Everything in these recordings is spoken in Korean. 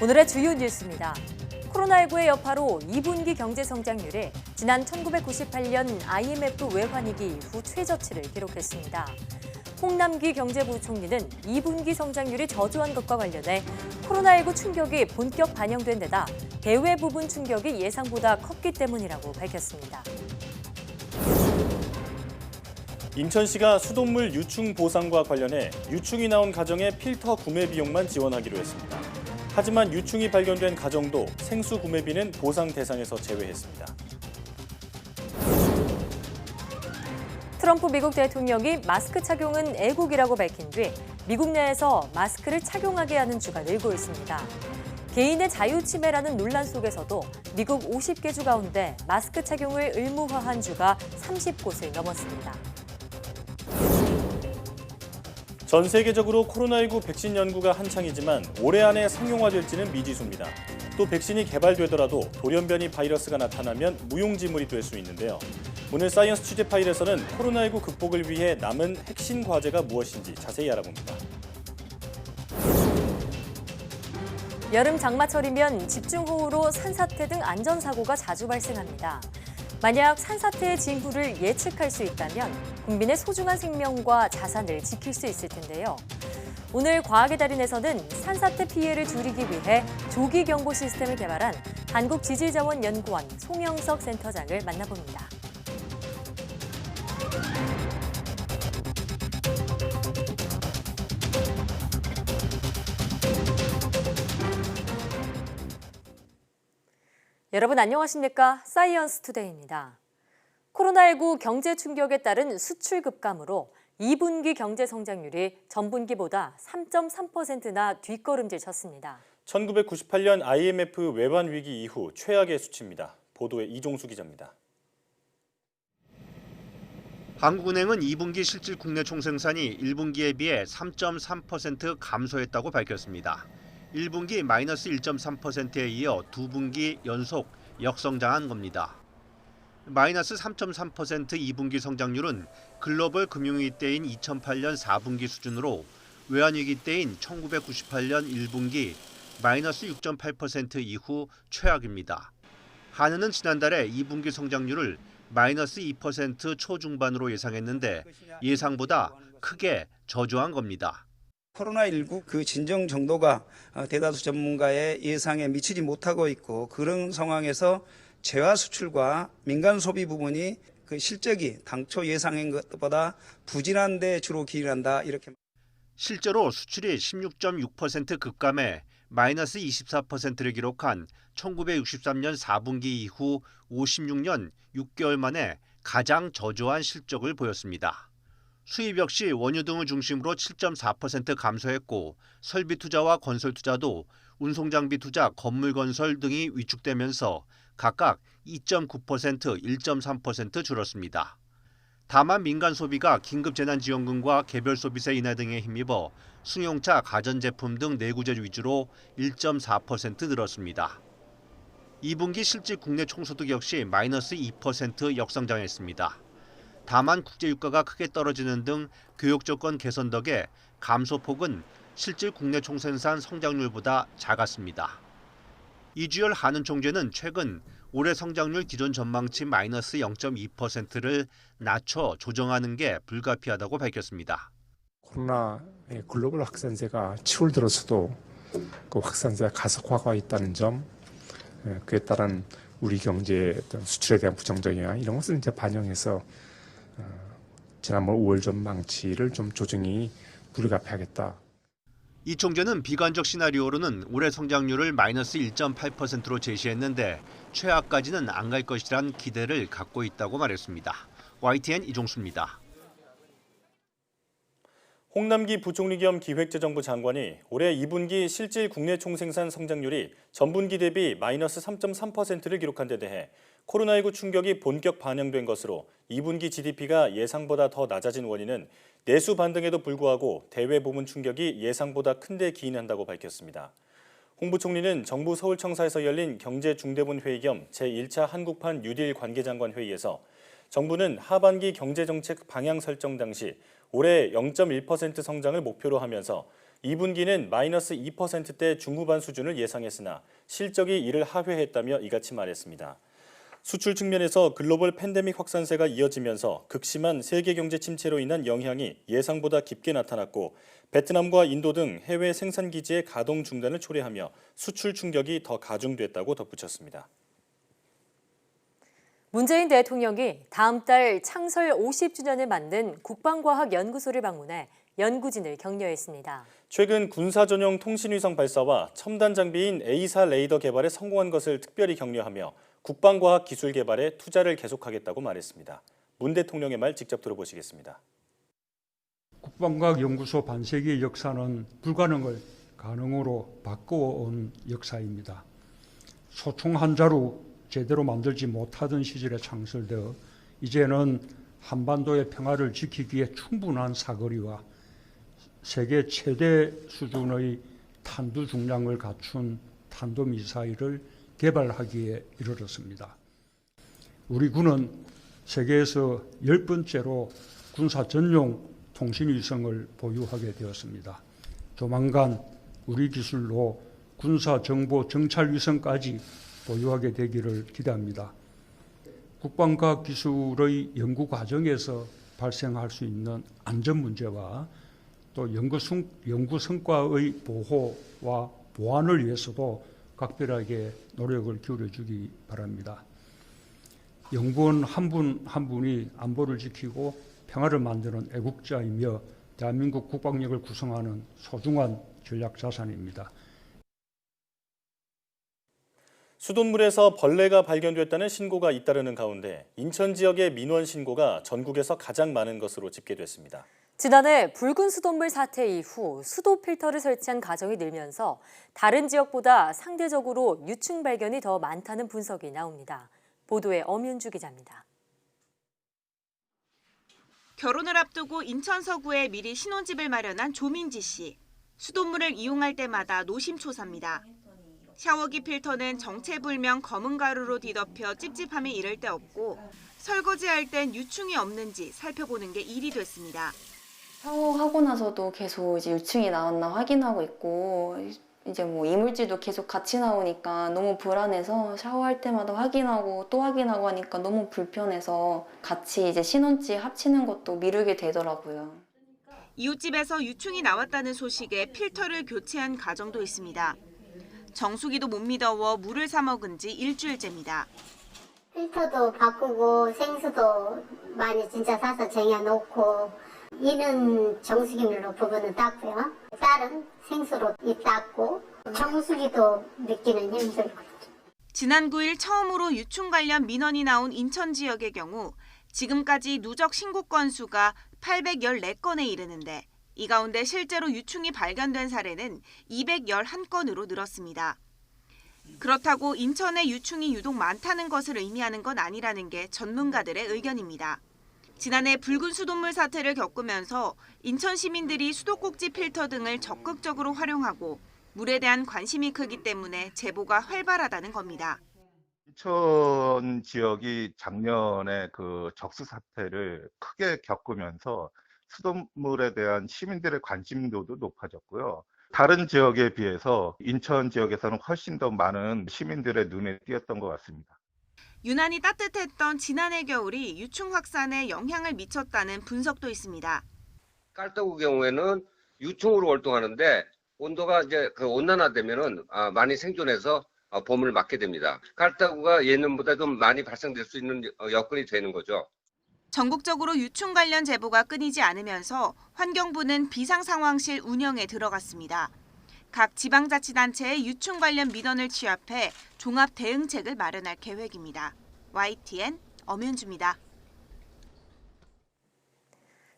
오늘의 주요 뉴스입니다. 코로나19의 여파로 2분기 경제 성장률이 지난 1998년 IMF 외환위기 이후 최저치를 기록했습니다. 홍남기 경제부총리는 2분기 성장률이 저조한 것과 관련해 코로나19 충격이 본격 반영된 데다 대외 부분 충격이 예상보다 컸기 때문이라고 밝혔습니다. 인천시가 수돗물 유충 보상과 관련해 유충이 나온 가정의 필터 구매 비용만 지원하기로 했습니다. 하지만 유충이 발견된 가정도 생수 구매비는 보상 대상에서 제외했습니다. 트럼프 미국 대통령이 마스크 착용은 애국이라고 밝힌 뒤 미국 내에서 마스크를 착용하게 하는 주가 늘고 있습니다. 개인의 자유 침해라는 논란 속에서도 미국 50개 주 가운데 마스크 착용을 의무화한 주가 30곳을 넘었습니다. 전 세계적으로 코로나19 백신 연구가 한창이지만 올해 안에 상용화될지는 미지수입니다. 또 백신이 개발되더라도 돌연변이 바이러스가 나타나면 무용지물이 될 수 있는데요. 오늘 사이언스 취재 파일에서는 코로나19 극복을 위해 남은 핵심 과제가 무엇인지 자세히 알아봅니다. 여름 장마철이면 집중호우로 산사태 등 안전사고가 자주 발생합니다. 만약 산사태의 징후를 예측할 수 있다면 국민의 소중한 생명과 자산을 지킬 수 있을 텐데요. 오늘 과학의 달인에서는 산사태 피해를 줄이기 위해 조기 경보 시스템을 개발한 한국지질자원연구원 송영석 센터장을 만나봅니다. 여러분 안녕하십니까? 사이언스 투데이입니다. 코로나19 경제 충격에 따른 수출 급감으로 2분기 경제 성장률이 전분기보다 3.3%나 뒷걸음질 쳤습니다. 1998년 IMF 외환 위기 이후 최악의 수치입니다. 보도에 이종수 기자입니다. 한국은행은 2분기 실질 국내 총생산이 1분기에 비해 3.3% 감소했다고 밝혔습니다. 1분기 마이너스 1.3%에 이어 2분기 연속 역성장한 겁니다. 마이너스 3.3% 2분기 성장률은 글로벌 금융위기 때인 2008년 4분기 수준으로 외환위기 때인 1998년 1분기 마이너스 6.8% 이후 최악입니다. 한은은 지난달에 2분기 성장률을 마이너스 2% 초중반으로 예상했는데 예상보다 크게 저조한 겁니다. 코로나19 그 진정 정도가 대다수 전문가의 예상에 미치지 못하고 있고 그런 상황에서 재화 수출과 민간 소비 부분이 그 실적이 당초 예상한 것보다 부진한 데 주로 기인한다 이렇게. 실제로 수출이 16.6% 급감해 마이너스 24%를 기록한 1963년 4분기 이후 56년 6개월 만에 가장 저조한 실적을 보였습니다. 수입 역시 원유 등을 중심으로 7.4% 감소했고 설비 투자와 건설 투자도 운송장비 투자, 건물 건설 등이 위축되면서 각각 2.9%, 1.3% 줄었습니다. 다만 민간 소비가 긴급재난지원금과 개별소비세 인하 등에 힘입어 승용차, 가전제품 등 내구재 위주로 1.4% 늘었습니다. 2분기 실질 국내 총소득 역시 마이너스 2% 역성장했습니다. 다만 국제유가가 크게 떨어지는 등 교역 조건 개선 덕에 감소폭은 실질 국내 총생산 성장률보다 작았습니다. 이주열 한은 총재는 최근 올해 성장률 기존 전망치 마이너스 0.2%를 낮춰 조정하는 게 불가피하다고 밝혔습니다. 코로나의 글로벌 확산세가 7월 들어서도 그 확산세가 가속화가 있다는 점, 그에 따른 우리 경제의 어떤 수출에 대한 부정적 영향 이런 것을 이제 반영해서 지난번 5월 전망치를 좀 조정이 불가피하겠다. 이 총재는 비관적 시나리오로는 올해 성장률을 마이너스 1.8%로 제시했는데 최악까지는 안 갈 것이란 기대를 갖고 있다고 말했습니다. YTN 이종수입니다. 홍남기 부총리 겸 기획재정부 장관이 올해 2분기 실질 국내 총생산 성장률이 전분기 대비 마이너스 3.3%를 기록한 데 대해 코로나19 충격이 본격 반영된 것으로 2분기 GDP가 예상보다 더 낮아진 원인은 내수 반등에도 불구하고 대외 부문 충격이 예상보다 큰 데 기인한다고 밝혔습니다. 홍 부총리는 정부 서울청사에서 열린 경제중대본 회의 겸 제1차 한국판 뉴딜 관계장관 회의에서 정부는 하반기 경제정책 방향 설정 당시 올해 0.1% 성장을 목표로 하면서 2분기는 마이너스 2%대 중후반 수준을 예상했으나 실적이 이를 하회했다며 이같이 말했습니다. 수출 측면에서 글로벌 팬데믹 확산세가 이어지면서 극심한 세계 경제 침체로 인한 영향이 예상보다 깊게 나타났고 베트남과 인도 등 해외 생산 기지의 가동 중단을 초래하며 수출 충격이 더 가중됐다고 덧붙였습니다. 문재인 대통령이 다음 달 창설 50주년을 맞는 국방과학연구소를 방문해 연구진을 격려했습니다. 최근 군사 전용 통신위성 발사와 첨단 장비인 A4 레이더 개발에 성공한 것을 특별히 격려하며 국방과학 기술 개발에 투자를 계속하겠다고 말했습니다. 문 대통령의 말 직접 들어보시겠습니다. 국방과학연구소 반세기의 역사는 불가능을 가능으로 바꿔온 역사입니다. 소총 한 자루 제대로 만들지 못하던 시절에 창설되어 이제는 한반도의 평화를 지키기 위해 충분한 사거리와 세계 최대 수준의 탄두 중량을 갖춘 탄도미사일을 개발하기에 이르렀습니다. 우리 군은 세계에서 10번째로 군사 전용 통신위성을 보유하게 되었습니다. 조만간 우리 기술로 군사 정보 정찰 위성까지 보유하게 되기를 기대합니다. 국방과학 기술의 연구 과정에서 발생할 수 있는 안전 문제와 또 연구 성과의 보호와 보완을 위해서도 각별하게 노력을 기울여주기 바랍니다. 연구원 한 분 한 분이 안보를 지키고 평화를 만드는 애국자이며 대한민국 국방력을 구성하는 소중한 전략 자산입니다. 수돗물에서 벌레가 발견됐다는 신고가 잇따르는 가운데 인천 지역의 민원 신고가 전국에서 가장 많은 것으로 집계됐습니다. 지난해 붉은 수돗물 사태 이후 수도 필터를 설치한 가정이 늘면서 다른 지역보다 상대적으로 유충 발견이 더 많다는 분석이 나옵니다. 보도에 엄윤주 기자입니다. 결혼을 앞두고 인천 서구에 미리 신혼집을 마련한 조민지 씨. 수돗물을 이용할 때마다 노심초사입니다. 샤워기 필터는 정체불명 검은 가루로 뒤덮여 찝찝함이 이를 데 없고 설거지할 땐 유충이 없는지 살펴보는 게 일이 됐습니다. 샤워하고 나서도 계속 이제 유충이 나왔나 확인하고 있고 이제 뭐 이물질도 계속 같이 나오니까 너무 불안해서 샤워할 때마다 확인하고 또 확인하고 하니까 너무 불편해서 같이 이제 신혼집 합치는 것도 미루게 되더라고요. 이웃집에서 유충이 나왔다는 소식에 필터를 교체한 가정도 있습니다. 정수기도 못 믿어워 물을 사 먹은 지 일주일째입니다. 필터도 바꾸고 생수도 많이 진짜 사서 쟁여놓고 이는 정수기물로 부분은 닦고요. 딸은 생수로 입 닦고 정수기도 믿기는 힘들고. 지난 9일 처음으로 유충 관련 민원이 나온 인천 지역의 경우 지금까지 누적 신고 건수가 814건에 이르는데 이 가운데 실제로 유충이 발견된 사례는 211건으로 늘었습니다. 그렇다고 인천에 유충이 유독 많다는 것을 의미하는 건 아니라는 게 전문가들의 의견입니다. 지난해 붉은 수돗물 사태를 겪으면서 인천 시민들이 수도꼭지 필터 등을 적극적으로 활용하고 물에 대한 관심이 크기 때문에 제보가 활발하다는 겁니다. 인천 지역이 작년에 그 적수 사태를 크게 겪으면서 수돗물에 대한 시민들의 관심도도 높아졌고요. 다른 지역에 비해서 인천 지역에서는 훨씬 더 많은 시민들의 눈에 띄었던 것 같습니다. 유난히 따뜻했던 지난해 겨울이 유충 확산에 영향을 미쳤다는 분석도 있습니다. 깔따구 경우에는 유충으로 활동하는데 온도가 이제 온난화되면은 많이 생존해서 봄을 맞게 됩니다. 깔따구가 예년보다 좀 많이 발생될 수 있는 여건이 되는 거죠. 전국적으로 유충 관련 제보가 끊이지 않으면서 환경부는 비상상황실 운영에 들어갔습니다. 각 지방자치단체의 유충 관련 민원을 취합해 종합 대응책을 마련할 계획입니다. YTN 엄윤주입니다.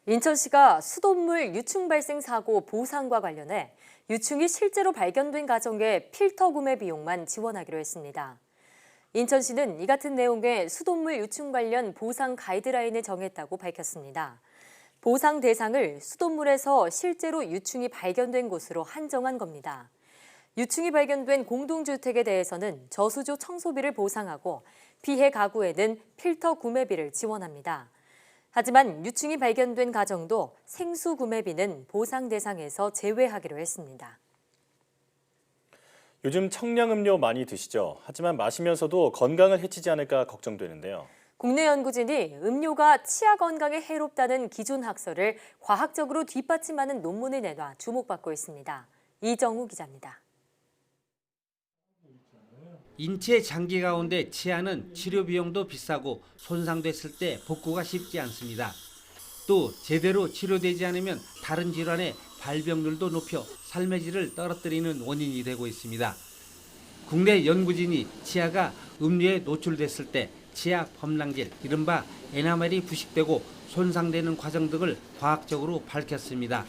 인천시가 수돗물 유충 발생 사고 보상과 관련해 유충이 실제로 발견된 가정의 필터 구매 비용만 지원하기로 했습니다. 인천시는 이 같은 내용의 수돗물 유충 관련 보상 가이드라인을 정했다고 밝혔습니다. 보상 대상을 수돗물에서 실제로 유충이 발견된 곳으로 한정한 겁니다. 유충이 발견된 공동주택에 대해서는 저수조 청소비를 보상하고 피해 가구에는 필터 구매비를 지원합니다. 하지만 유충이 발견된 가정도 생수 구매비는 보상 대상에서 제외하기로 했습니다. 요즘 청량음료 많이 드시죠? 하지만 마시면서도 건강을 해치지 않을까 걱정되는데요. 국내 연구진이 음료가 치아 건강에 해롭다는 기존 학설을 과학적으로 뒷받침하는 논문을 내놔 주목받고 있습니다. 이정우 기자입니다. 인체 장기 가운데 치아는 치료 비용도 비싸고 손상됐을 때 복구가 쉽지 않습니다. 또 제대로 치료되지 않으면 다른 질환의 발병률도 높여 삶의 질을 떨어뜨리는 원인이 되고 있습니다. 국내 연구진이 치아가 음료에 노출됐을 때 치아 범랑질, 이른바 에나멜이 부식되고 손상되는 과정 등을 과학적으로 밝혔습니다.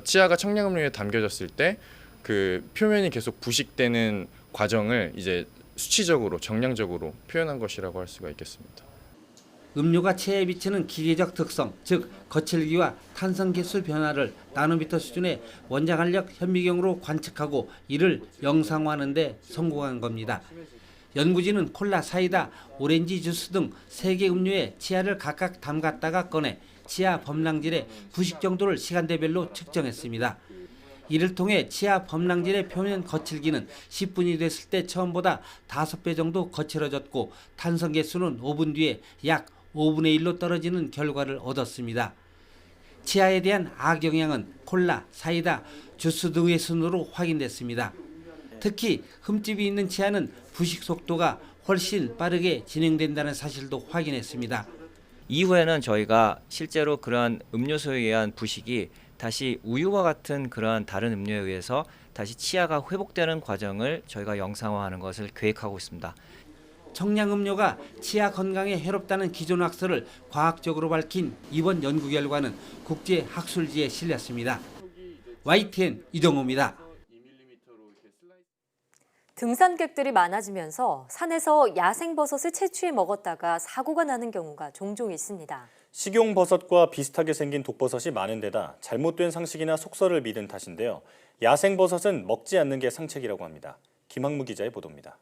치아가 청량음료에 담겨졌을 때 그 표면이 계속 부식되는 과정을 이제 수치적으로 정량적으로 표현한 것이라고 할 수가 있겠습니다. 음료가 치아에 비치는 기계적 특성, 즉 거칠기와 탄성계수 변화를 나노미터 수준의 원자간력 현미경으로 관측하고 이를 영상화하는 데 성공한 겁니다. 연구진은 콜라, 사이다, 오렌지 주스 등 3개 음료에 치아를 각각 담갔다가 꺼내 치아 범랑질의 부식 정도를 시간대별로 측정했습니다. 이를 통해 치아 범랑질의 표면 거칠기는 10분이 됐을 때 처음보다 5배 정도 거칠어졌고 탄성 개수는 5분 뒤에 약 5분의 1로 떨어지는 결과를 얻었습니다. 치아에 대한 악영향은 콜라, 사이다, 주스 등의 순으로 확인됐습니다. 특히 흠집이 있는 치아는 부식 속도가 훨씬 빠르게 진행된다는 사실도 확인했습니다. 이후에는 저희가 실제로 그러한 음료수에 의한 부식이 다시 우유와 같은 그러한 다른 음료에 의해서 다시 치아가 회복되는 과정을 저희가 영상화하는 것을 계획하고 있습니다. 청량음료가 치아 건강에 해롭다는 기존 학설을 과학적으로 밝힌 이번 연구 결과는 국제학술지에 실렸습니다. YTN 이정우입니다. 등산객들이 많아지면서 산에서 야생버섯을 채취해 먹었다가 사고가 나는 경우가 종종 있습니다. 식용버섯과 비슷하게 생긴 독버섯이 많은 데다 잘못된 상식이나 속설을 믿은 탓인데요. 야생버섯은 먹지 않는 게 상책이라고 합니다. 김학무 기자의 보도입니다.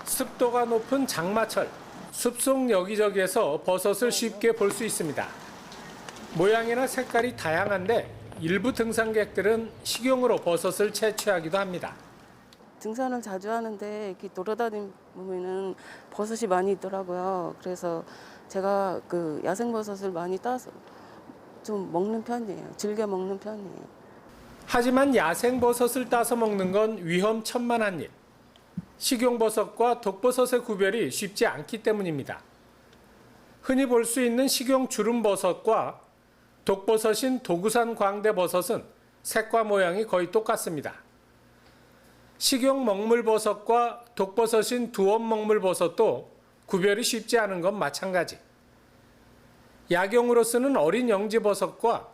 습도가 높은 장마철, 숲속 여기저기에서 버섯을 쉽게 볼 수 있습니다. 모양이나 색깔이 다양한데 일부 등산객들은 식용으로 버섯을 채취하기도 합니다. 등산을 자주 하는데 이렇게 돌아다니면은 버섯이 많이 있더라고요. 그래서 제가 그 야생버섯을 많이 따서 좀 먹는 편이에요. 즐겨 먹는 편이에요. 하지만 야생버섯을 따서 먹는 건 위험천만한 일. 식용버섯과 독버섯의 구별이 쉽지 않기 때문입니다. 흔히 볼 수 있는 식용 주름버섯과 독버섯인 도구산 광대버섯은 색과 모양이 거의 똑같습니다. 식용 먹물버섯과 독버섯인 두엄 먹물버섯도 구별이 쉽지 않은 건 마찬가지. 약용으로 쓰는 어린 영지버섯과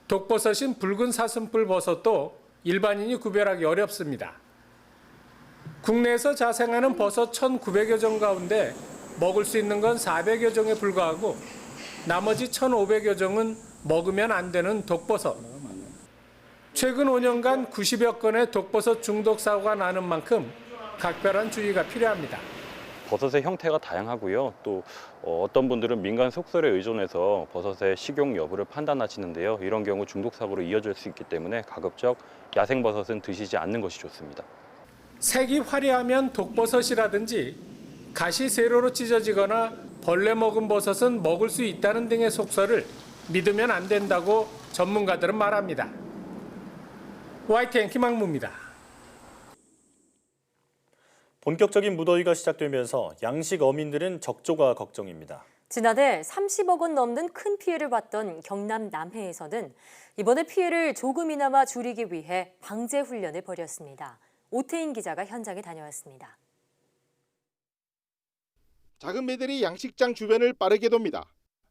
독버섯인 붉은 사슴뿔 버섯도 일반인이 구별하기 어렵습니다. 국내에서 자생하는 버섯 1,900여 종 가운데 먹을 수 있는 건 400여 종에 불과하고 나머지 1,500여 종은 먹으면 안 되는 독버섯. 최근 5년간 90여 건의 독버섯 중독 사고가 나는 만큼 각별한 주의가 필요합니다. 버섯의 형태가 다양하고요. 또 어떤 분들은 민간 속설에 의존해서 버섯의 식용 여부를 판단하시는데요. 이런 경우 중독 사고로 이어질 수 있기 때문에 가급적 야생버섯은 드시지 않는 것이 좋습니다. 색이 화려하면 독버섯이라든지 가시 세로로 찢어지거나 벌레 먹은 버섯은 먹을 수 있다는 등의 속설을 믿으면 안 된다고 전문가들은 말합니다. YTN 김학무입니다. 본격적인 무더위가 시작되면서 양식 어민들은 적조가 걱정입니다. 지난해 30억 원 넘는 큰 피해를 봤던 경남 남해에서는 이번에 피해를 조금이나마 줄이기 위해 방제 훈련을 벌였습니다. 오태인 기자가 현장에 다녀왔습니다. 작은 배들이 양식장 주변을 빠르게 돕니다.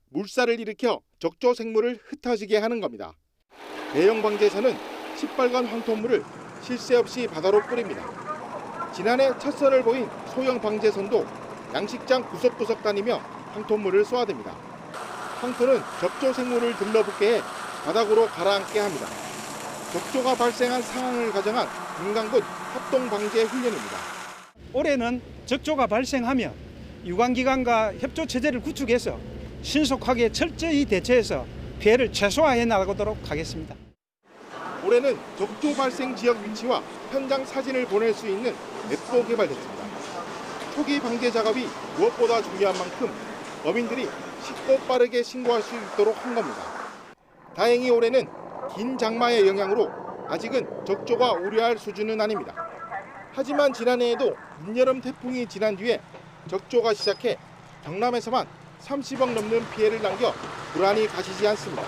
물살을 일으켜 적조 생물을 흩어지게 하는 겁니다. 대형 방제에서는 시뻘건 황토물을 쉴 새 없이 바다로 뿌립니다. 지난해 첫 선을 보인 소형 방제선도 양식장 구석구석 다니며 황토물을 쏘아댑니다. 황토는 적조 생물을 들러붙게 해 바닥으로 가라앉게 합니다. 적조가 발생한 상황을 가정한 금강군 합동 방제 훈련입니다. 올해는 적조가 발생하면 유관기관과 협조 체제를 구축해서 신속하게 철저히 대처해서 피해를 최소화해 나가도록 하겠습니다. 올해는 적조 발생 지역 위치와 현장 사진을 보낼 수 있는 앱도 개발됐습니다. 초기 방제 작업이 무엇보다 중요한 만큼 어민들이 쉽고 빠르게 신고할 수 있도록 한 겁니다. 다행히 올해는 긴 장마의 영향으로 아직은 적조가 우려할 수준은 아닙니다. 하지만 지난해에도 늦여름 태풍이 지난 뒤에 적조가 시작해 경남에서만 30억 넘는 피해를 남겨 불안이 가시지 않습니다.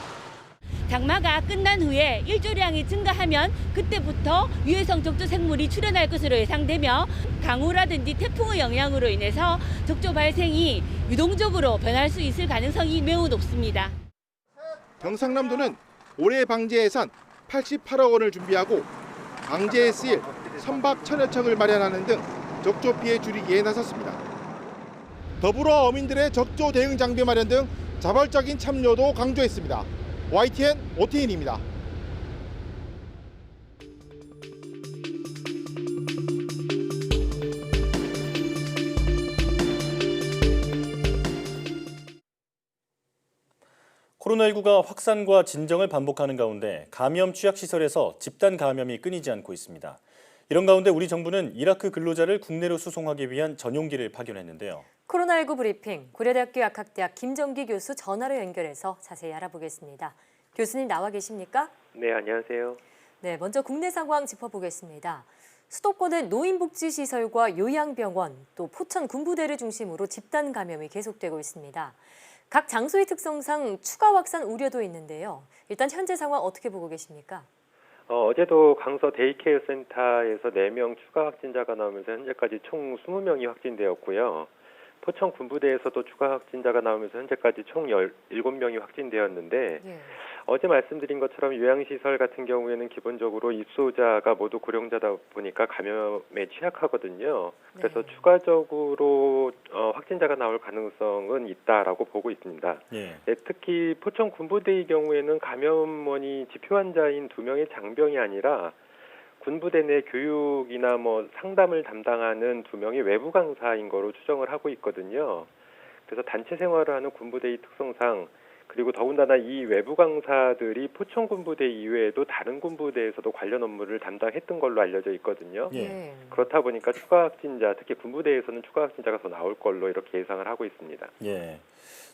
장마가 끝난 후에 일조량이 증가하면 그때부터 유해성 적조 생물이 출현할 것으로 예상되며 강우라든지 태풍의 영향으로 인해서 적조 발생이 유동적으로 변할 수 있을 가능성이 매우 높습니다. 경상남도는 올해 방제 예산 88억 원을 준비하고 방제에 쓰일 선박 천여 척을 마련하는 등 적조 피해 줄이기에 나섰습니다. 더불어 어민들의 적조 대응 장비 마련 등 자발적인 참여도 강조했습니다. YTN 오태인입니다. 코로나19가 확산과 진정을 반복하는 가운데 감염 취약시설에서 집단 감염이 끊이지 않고 있습니다. 이런 가운데 우리 정부는 이라크 근로자를 국내로 수송하기 위한 전용기를 파견했는데요. 코로나19 브리핑, 고려대학교 약학대학 김정기 교수 전화로 연결해서 자세히 알아보겠습니다. 교수님 나와 계십니까? 네, 안녕하세요. 네, 먼저 국내 상황 짚어보겠습니다. 수도권은 노인복지시설과 요양병원, 또 포천 군부대를 중심으로 집단 감염이 계속되고 있습니다. 각 장소의 특성상 추가 확산 우려도 있는데요. 일단 현재 상황 어떻게 보고 계십니까? 어제도 강서 데이케어 센터에서 4명 추가 확진자가 나오면서 현재까지 총 20명이 확진되었고요. 포천 군부대에서도 추가 확진자가 나오면서 현재까지 총 17명이 확진되었는데 어제 말씀드린 것처럼 요양시설 같은 경우에는 기본적으로 입소자가 모두 고령자다 보니까 감염에 취약하거든요. 그래서 추가적으로 확진자가 나올 가능성은 있다라고 보고 있습니다. 네, 특히 포천 군부대의 경우에는 감염원이 지표 환자인 2명의 장병이 아니라 군부대 내 교육이나 상담을 담당하는 2명의 외부 강사인 거로 추정을 하고 있거든요. 그래서 단체 생활을 하는 군부대의 특성상 그리고 더군다나 이 외부 강사들이 포천 군부대 이외에도 다른 군부대에서도 관련 업무를 담당했던 걸로 알려져 있거든요. 그렇다 보니까 추가 확진자, 특히 군부대에서는 추가 확진자가 더 나올 걸로 이렇게 예상을 하고 있습니다.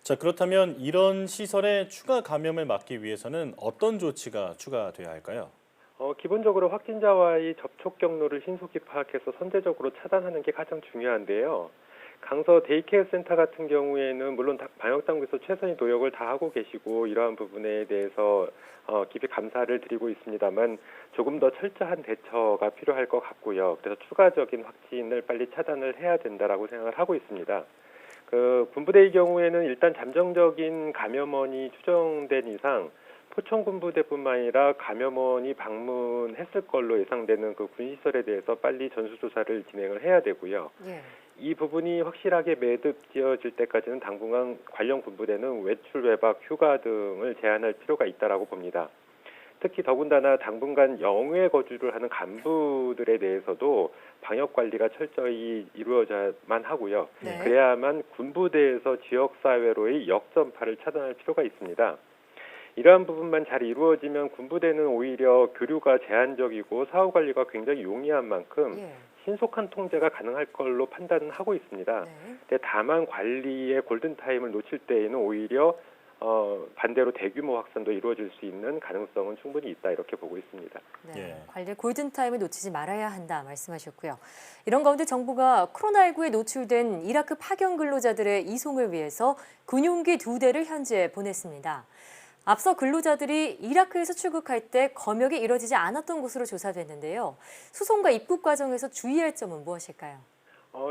자, 그렇다면 이런 시설의 추가 감염을 막기 위해서는 어떤 조치가 추가돼야 할까요? 기본적으로 확진자와의 접촉 경로를 신속히 파악해서 선제적으로 차단하는 게 가장 중요한데요. 강서 데이케어 센터 같은 경우에는 물론 방역당국에서 최선의 노력을 다하고 계시고 이러한 부분에 대해서 깊이 감사를 드리고 있습니다만 조금 더 철저한 대처가 필요할 것 같고요. 그래서 추가적인 확진을 빨리 차단을 해야 된다라고 생각을 하고 있습니다. 군부대의 경우에는 일단 잠정적인 감염원이 추정된 이상 포천 군부대뿐만 아니라 감염원이 방문했을 걸로 예상되는 그 군시설에 대해서 빨리 전수조사를 진행을 해야 되고요. 이 부분이 확실하게 매듭지어질 때까지는 당분간 관련 군부대는 외출, 외박, 휴가 등을 제한할 필요가 있다라고 봅니다. 특히 더군다나 당분간 영외 거주를 하는 간부들에 대해서도 방역 관리가 철저히 이루어져야만 하고요. 그래야만 군부대에서 지역사회로의 역전파를 차단할 필요가 있습니다. 이러한 부분만 잘 이루어지면 군부대는 오히려 교류가 제한적이고 사후 관리가 굉장히 용이한 만큼 신속한 통제가 가능할 걸로 판단은 하고 있습니다. 근데 다만 관리의 골든타임을 놓칠 때에는 오히려 반대로 대규모 확산도 이루어질 수 있는 가능성은 충분히 있다 이렇게 보고 있습니다. 관리 골든타임을 놓치지 말아야 한다 말씀하셨고요. 이런 가운데 정부가 코로나19에 노출된 이라크 파견 근로자들의 이송을 위해서 군용기 2대를 현지에 보냈습니다. 앞서 근로자들이 이라크에서 출국할 때 검역이 이뤄지지 않았던 것으로 조사됐는데요. 수송과 입국 과정에서 주의할 점은 무엇일까요?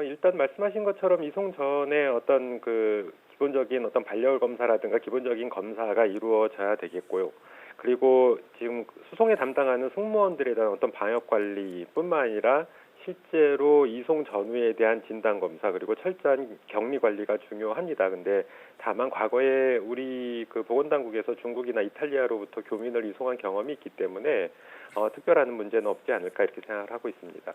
일단 말씀하신 것처럼 이송 전에 어떤 기본적인 어떤 발열 검사라든가 기본적인 검사가 이루어져야 되겠고요. 그리고 지금 수송에 담당하는 승무원들에 대한 어떤 방역 관리뿐만 아니라 실제로 이송 전후에 대한 진단 검사 그리고 철저한 격리 관리가 중요합니다. 근데 다만 과거에 우리 보건당국에서 중국이나 이탈리아로부터 교민을 이송한 경험이 있기 때문에 특별한 문제는 없지 않을까 이렇게 생각을 하고 있습니다.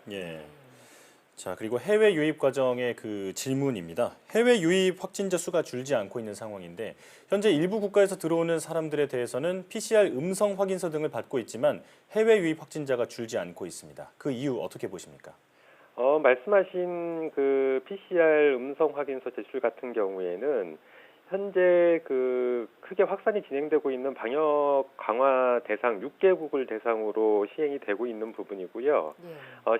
자, 그리고 해외 유입 과정의 그 질문입니다. 해외 유입 확진자 수가 줄지 않고 있는 상황인데 현재 일부 국가에서 들어오는 사람들에 대해서는 PCR 음성 확인서 등을 받고 있지만 해외 유입 확진자가 줄지 않고 있습니다. 그 이유 어떻게 보십니까? 말씀하신 그 PCR 음성 확인서 제출 같은 경우에는 현재 그 크게 확산이 진행되고 있는 방역 강화 대상 6개국을 대상으로 시행이 되고 있는 부분이고요.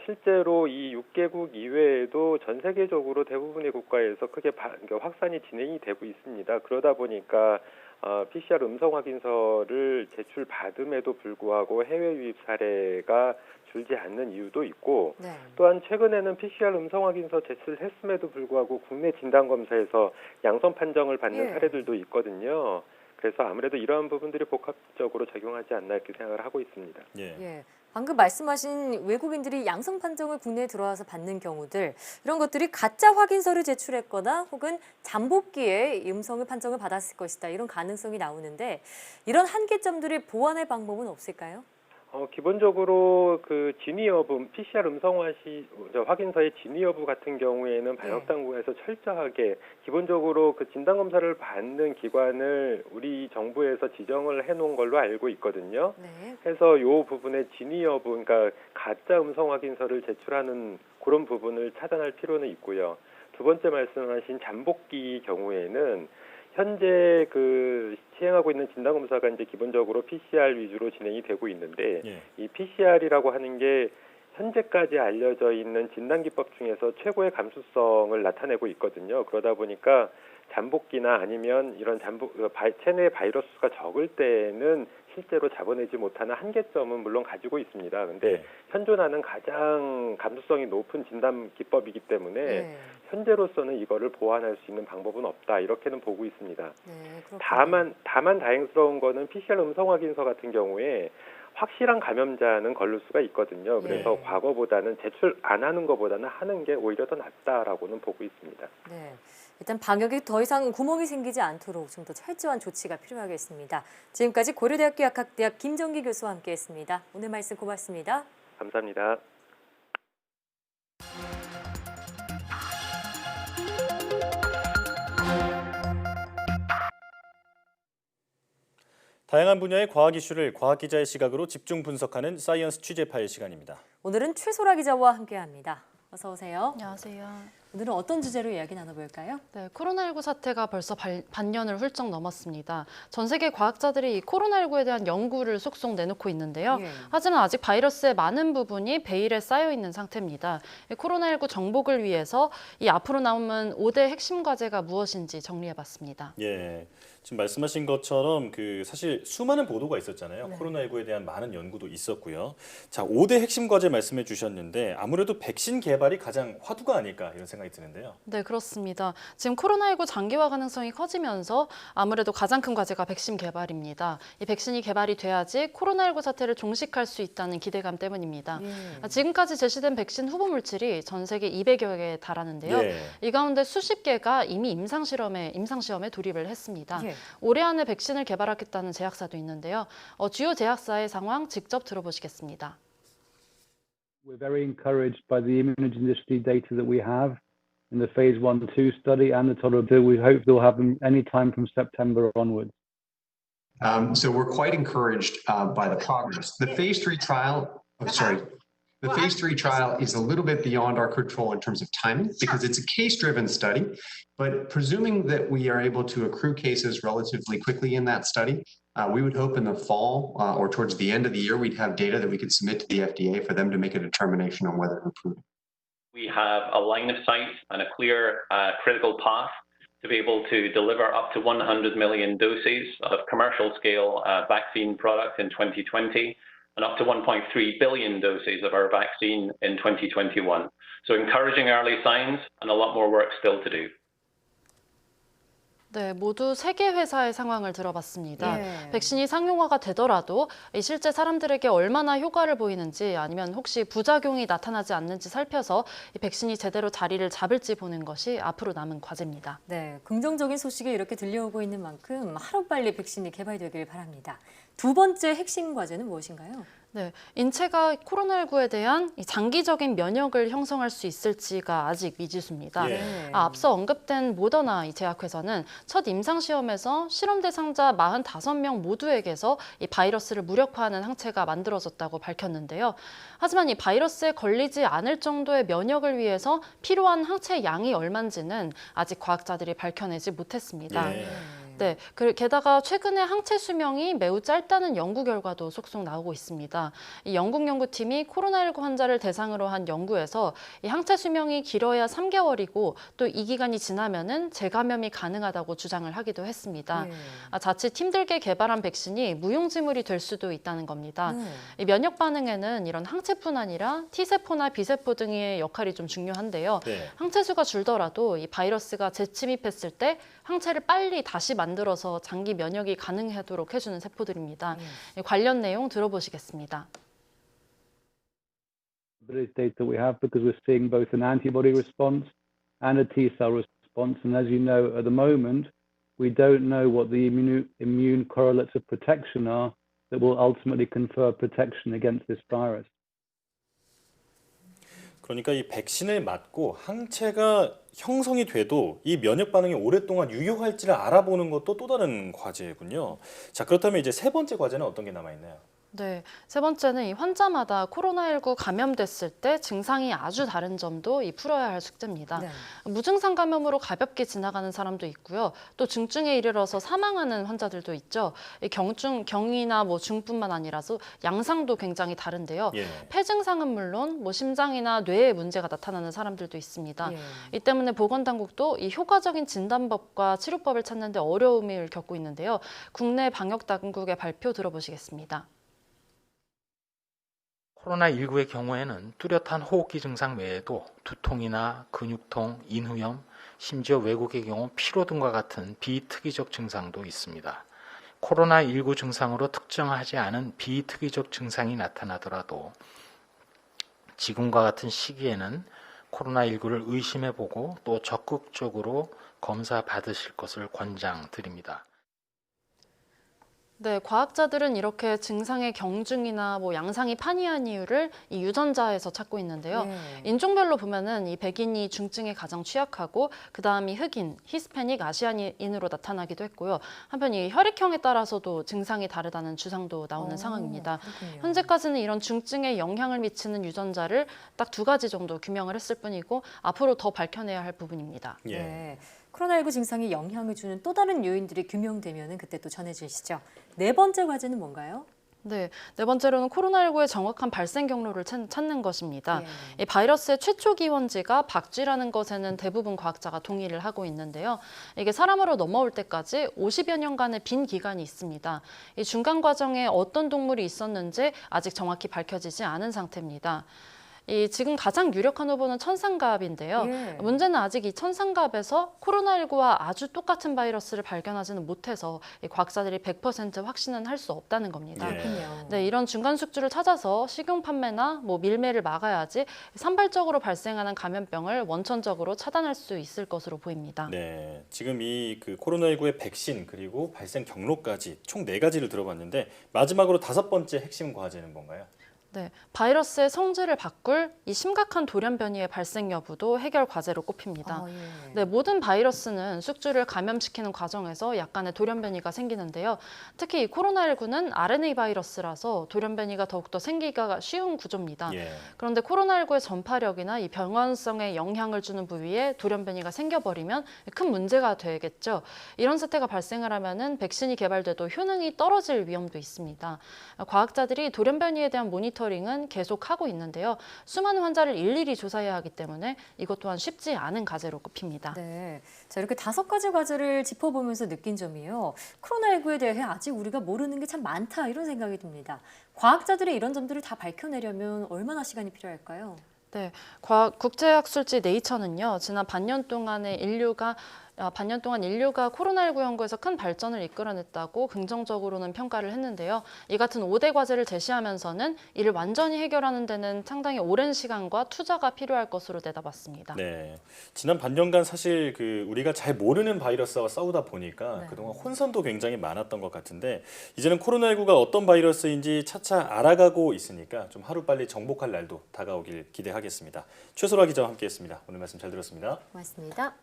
실제로 이 6개국 이외에도 전 세계적으로 대부분의 국가에서 크게 확산이 진행이 되고 있습니다. 그러다 보니까 PCR 음성 확인서를 제출받음에도 불구하고 해외 유입 사례가 줄지 않는 이유도 있고 또한 최근에는 PCR 음성 확인서 제출했음에도 불구하고 국내 진단검사에서 양성 판정을 받는 사례들도 있거든요. 그래서 아무래도 이러한 부분들이 복합적으로 작용하지 않나 이렇게 생각을 하고 있습니다. 방금 말씀하신 외국인들이 양성 판정을 국내에 들어와서 받는 경우들 이런 것들이 가짜 확인서를 제출했거나 혹은 잠복기에 음성을 판정을 받았을 것이다 이런 가능성이 나오는데 이런 한계점들을 보완할 방법은 없을까요? 기본적으로 그 진위 여부, PCR 음성 확인서의 진위 여부 같은 경우에는 방역 당국에서 철저하게 기본적으로 그 진단 검사를 받는 기관을 우리 정부에서 지정을 해놓은 걸로 알고 있거든요. 그래서 이 부분의 진위 여부, 그러니까 가짜 음성 확인서를 제출하는 그런 부분을 차단할 필요는 있고요. 두 번째 말씀하신 잠복기 경우에는 현재 그 시행하고 있는 진단검사가 이제 기본적으로 PCR 위주로 진행이 되고 있는데 이 PCR이라고 하는 게 현재까지 알려져 있는 진단기법 중에서 최고의 감수성을 나타내고 있거든요. 그러다 보니까 잠복기나 아니면 이런 체내 바이러스 수가 적을 때에는 실제로 잡아내지 못하는 한계점은 물론 가지고 있습니다. 근데 현존하는 가장 감수성이 높은 진단 기법이기 때문에 현재로서는 이거를 보완할 수 있는 방법은 없다. 이렇게는 보고 있습니다. 다만 다행스러운 거는 PCR 음성 확인서 같은 경우에 확실한 감염자는 걸릴 수가 있거든요. 그래서 과거보다는 제출 안 하는 것보다는 하는 게 오히려 더 낫다라고는 보고 있습니다. 일단 방역에 더 이상 구멍이 생기지 않도록 좀 더 철저한 조치가 필요하겠습니다. 지금까지 고려대학교 약학대학 김정기 교수와 함께했습니다. 오늘 말씀 고맙습니다. 감사합니다. 다양한 분야의 과학 이슈를 과학 기자의 시각으로 집중 분석하는 사이언스 취재 파일 시간입니다. 오늘은 최소라 기자와 함께합니다. 어서 오세요. 안녕하세요. 오늘은 어떤 주제로 이야기 나눠볼까요? 네, 코로나19 사태가 벌써 반년을 훌쩍 넘었습니다. 전 세계 과학자들이 이 코로나19에 대한 연구를 속속 내놓고 있는데요. 하지만 아직 바이러스의 많은 부분이 베일에 쌓여 있는 상태입니다. 이 코로나19 정복을 위해서 이 앞으로 남은 5대 핵심 과제가 무엇인지 정리해봤습니다. 지금 말씀하신 것처럼 사실 수많은 보도가 있었잖아요. 코로나19에 대한 많은 연구도 있었고요. 자, 5대 핵심 과제 말씀해 주셨는데 아무래도 백신 개발이 가장 화두가 아닐까 이런 생각이 드는데요. 네, 그렇습니다. 지금 코로나19 장기화 가능성이 커지면서 아무래도 가장 큰 과제가 백신 개발입니다. 이 백신이 개발이 돼야지 코로나19 사태를 종식할 수 있다는 기대감 때문입니다. 지금까지 제시된 백신 후보 물질이 전 세계 200여 개에 달하는데요. 이 가운데 수십 개가 이미 임상시험에 돌입을 했습니다. 올해 안에 백신을 개발하겠다는 제약사도 있는데요. 주요 제약사의 상황 직접 들어보시겠습니다. We're very encouraged by the immunogenicity data that we have in the phase 1-2 study and the tolerability. We hope they'll have them any time from September onwards. So we're quite encouraged by the progress. The phase 3 trial, the phase 3 trial is a little bit beyond our control in terms of timing because it's a case-driven study. But presuming that we are able to accrue cases relatively quickly in that study, we would hope in the fall or towards the end of the year, we'd have data that we could submit to the FDA for them to make a determination on whether to approve it. We have a line of sight and a clear critical path to be able to deliver up to 100 million doses of commercial scale vaccine product in 2020 and up to 1.3 billion doses of our vaccine in 2021. So encouraging early signs and a lot more work still to do. 네, 모두 3개 회사의 상황을 들어봤습니다. 백신이 상용화가 되더라도 실제 사람들에게 얼마나 효과를 보이는지 아니면 혹시 부작용이 나타나지 않는지 살펴서 이 백신이 제대로 자리를 잡을지 보는 것이 앞으로 남은 과제입니다. 네, 긍정적인 소식이 이렇게 들려오고 있는 만큼 하루빨리 백신이 개발되길 바랍니다. 두 번째 핵심 과제는 무엇인가요? 네, 인체가 코로나19에 대한 이 장기적인 면역을 형성할 수 있을지가 아직 미지수입니다. 예. 앞서 언급된 모더나 이 제약회사는 첫 임상시험에서 실험 대상자 45명 모두에게서 이 바이러스를 무력화하는 항체가 만들어졌다고 밝혔는데요. 하지만 이 바이러스에 걸리지 않을 정도의 면역을 위해서 필요한 항체 양이 얼마인지는 아직 과학자들이 밝혀내지 못했습니다. 네, 게다가 최근에 항체 수명이 매우 짧다는 연구 결과도 속속 나오고 있습니다. 이 영국 연구팀이 코로나19 환자를 대상으로 한 연구에서 이 항체 수명이 길어야 3개월이고 또 이 기간이 지나면은 재감염이 가능하다고 주장을 하기도 했습니다. 자칫 힘들게 개발한 백신이 무용지물이 될 수도 있다는 겁니다. 이 면역 반응에는 이런 항체뿐 아니라 T세포나 B세포 등의 역할이 좀 중요한데요. 항체 수가 줄더라도 이 바이러스가 재침입했을 때 항체를 빨리 다시 만들어서 장기 면역이 가능하도록 해주는 세포들입니다. 관련 내용 들어보시겠습니다. Data we have because we're seeing both an antibody response and a T cell response. And as you know, at the moment, we don't know what the immune correlates of protection are that will ultimately confer protection against this virus. 그러니까 이 백신을 맞고 항체가 형성이 돼도 이 면역 반응이 오랫동안 유효할지를 알아보는 것도 또 다른 과제군요. 자, 그렇다면 이제 세 번째 과제는 어떤 게 남아 있나요? 네, 세 번째는 이 환자마다 코로나19 감염됐을 때 증상이 아주 다른 점도 이 풀어야 할 숙제입니다. 무증상 감염으로 가볍게 지나가는 사람도 있고요. 또 중증에 이르러서 사망하는 환자들도 있죠. 이 경이나 뭐 중뿐만 아니라서 양상도 굉장히 다른데요. 폐증상은 물론 뭐 심장이나 뇌에 문제가 나타나는 사람들도 있습니다. 이 때문에 보건당국도 이 효과적인 진단법과 치료법을 찾는 데 어려움을 겪고 있는데요. 국내 방역당국의 발표 들어보시겠습니다. 코로나19의 경우에는 뚜렷한 호흡기 증상 외에도 두통이나 근육통, 인후염, 심지어 외국의 경우 피로 등과 같은 비특이적 증상도 있습니다. 코로나19 증상으로 특정하지 않은 비특이적 증상이 나타나더라도 지금과 같은 시기에는 코로나19를 의심해보고 또 적극적으로 검사 받으실 것을 권장드립니다. 네, 과학자들은 이렇게 증상의 경중이나 뭐 양상이 판이한 이유를 이 유전자에서 찾고 있는데요. 인종별로 보면은 이 백인이 중증에 가장 취약하고 그다음이 흑인, 히스패닉, 아시아인으로 나타나기도 했고요. 한편 이 혈액형에 따라서도 증상이 다르다는 주장도 나오는 상황입니다. 현재까지는 이런 중증에 영향을 미치는 유전자를 딱 2가지 정도 규명을 했을 뿐이고 앞으로 더 밝혀내야 할 부분입니다. 네. 코로나19 증상에 영향을 주는 또 다른 요인들이 규명되면 그때 또 전해주시죠. 네 번째 과제는 뭔가요? 네, 네 번째로는 코로나19의 정확한 발생 경로를 찾는 것입니다. 이 바이러스의 최초 기원지가 박쥐라는 것에는 대부분 과학자가 동의를 하고 있는데요. 이게 사람으로 넘어올 때까지 50여 년간의 빈 기간이 있습니다. 이 중간 과정에 어떤 동물이 있었는지 아직 정확히 밝혀지지 않은 상태입니다. 지금 가장 유력한 후보는 천상갑인데요. 문제는 아직 이 천상갑에서 코로나19와 아주 똑같은 바이러스를 발견하지는 못해서 과학자들이 100% 확신은 할 수 없다는 겁니다. 네, 이런 중간 숙주를 찾아서 식용 판매나 뭐 밀매를 막아야지 산발적으로 발생하는 감염병을 원천적으로 차단할 수 있을 것으로 보입니다. 네, 지금 이 코로나19의 백신 그리고 발생 경로까지 총 4가지를 들어봤는데 마지막으로 5번째 핵심 과제는 뭔가요? 네, 바이러스의 성질을 바꿀 이 심각한 돌연 변이의 발생 여부도 해결 과제로 꼽힙니다. 네, 모든 바이러스는 숙주를 감염시키는 과정에서 약간의 돌연 변이가 생기는데요. 특히 이 코로나19는 RNA 바이러스라서 돌연 변이가 더욱더 생기기가 쉬운 구조입니다. 그런데 코로나19의 전파력이나 이 병원성에 영향을 주는 부위에 돌연 변이가 생겨버리면 큰 문제가 되겠죠. 이런 사태가 발생을 하면은 백신이 개발돼도 효능이 떨어질 위험도 있습니다. 과학자들이 돌연 변이에 대한 모니터링은 계속하고 있는데요. 수많은 환자를 일일이 조사해야 하기 때문에 이것 또한 쉽지 않은 과제로 꼽힙니다. 네, 자 이렇게 5가지 과제를 짚어보면서 느낀 점이요. 코로나19에 대해 아직 우리가 모르는 게 참 많다 이런 생각이 듭니다. 과학자들이 이런 점들을 다 밝혀내려면 얼마나 시간이 필요할까요? 네, 국제학술지 네이처는요, 지난 반년 동안에 인류가 반년 동안 인류가 코로나19 연구에서 큰 발전을 이끌어냈다고 긍정적으로는 평가를 했는데요. 이 같은 5대 과제를 제시하면서는 이를 완전히 해결하는 데는 상당히 오랜 시간과 투자가 필요할 것으로 내다봤습니다. 네, 지난 반년간 사실 우리가 잘 모르는 바이러스와 싸우다 보니까 그동안 혼선도 굉장히 많았던 것 같은데 이제는 코로나19가 어떤 바이러스인지 차차 알아가고 있으니까 좀 하루빨리 정복할 날도 다가오길 기대하겠습니다. 최소라 기자와 함께했습니다. 오늘 말씀 잘 들었습니다. 고맙습니다.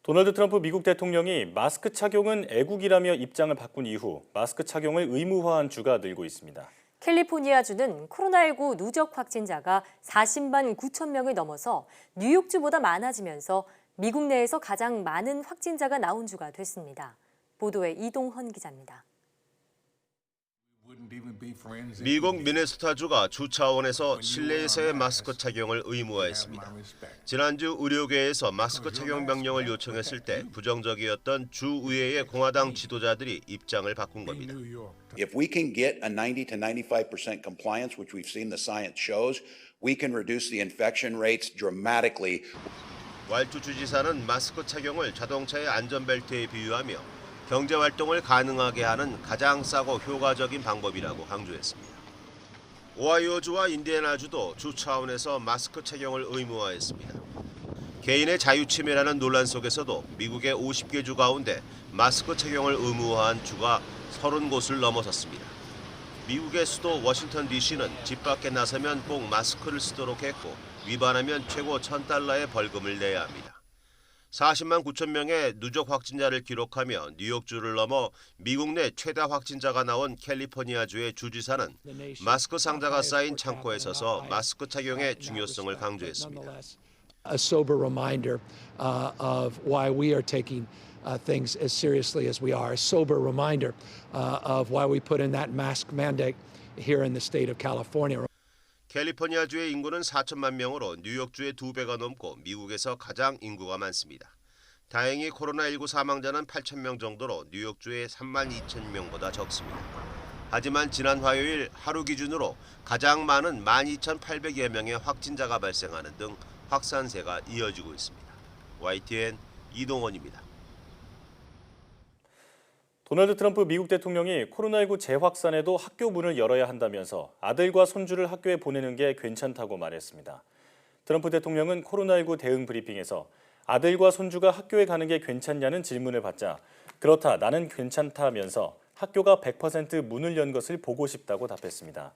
도널드 트럼프 미국 대통령이 마스크 착용은 애국이라며 입장을 바꾼 이후 마스크 착용을 의무화한 주가 늘고 있습니다. 캘리포니아주는 코로나19 누적 확진자가 40만 9천 명을 넘어서 뉴욕주보다 많아지면서 미국 내에서 가장 많은 확진자가 나온 주가 됐습니다. 보도에 이동헌 기자입니다. 미국 미네소타주가 주 차원에서 실내에서의 마스크 착용을 의무화했습니다. 지난주 의료계에서 마스크 착용 명령을 요청했을 때 부정적이었던 주 의회의 공화당 지도자들이 입장을 바꾼 겁니다. If we can get a 90 to 95% compliance, which we've seen the science shows, we can reduce the infection rates dramatically. 왈투 주지사는 마스크 착용을 자동차의 안전벨트에 비유하며 경제활동을 가능하게 하는 가장 싸고 효과적인 방법이라고 강조했습니다. 오하이오주와 인디애나주도 주 차원에서 마스크 착용을 의무화했습니다. 개인의 자유 침해라는 논란 속에서도 미국의 50개 주 가운데 마스크 착용을 의무화한 주가 30곳을 넘어섰습니다. 미국의 수도 워싱턴 DC는 집 밖에 나서면 꼭 마스크를 쓰도록 했고 위반하면 최고 $1,000의 벌금을 내야 합니다. 40만 9천 명의 누적 확진자를 기록하며 뉴욕주를 넘어 미국 내 최다 확진자가 나온 캘리포니아주의 주지사는 마스크 상자가 쌓인 창고에 서서 마스크 착용의 중요성을 강조했습니다. A sober reminder of why we are taking things as seriously as we are. A sober reminder of why we put in that mask mandate here in the state of California. 캘리포니아주의 인구는 4천만 명으로 뉴욕주의 2배가 넘고 미국에서 가장 인구가 많습니다. 다행히 코로나19 사망자는 8천 명 정도로 뉴욕주의 3만 2천 명보다 적습니다. 하지만 지난 화요일 하루 기준으로 가장 많은 12,800여 명의 확진자가 발생하는 등 확산세가 이어지고 있습니다. YTN 이동원입니다. 도널드 트럼프 미국 대통령이 코로나19 재확산에도 학교 문을 열어야 한다면서 아들과 손주를 학교에 보내는 게 괜찮다고 말했습니다. 트럼프 대통령은 코로나19 대응 브리핑에서 아들과 손주가 학교에 가는 게 괜찮냐는 질문을 받자 그렇다, 나는 괜찮다면서 학교가 100% 문을 연 것을 보고 싶다고 답했습니다.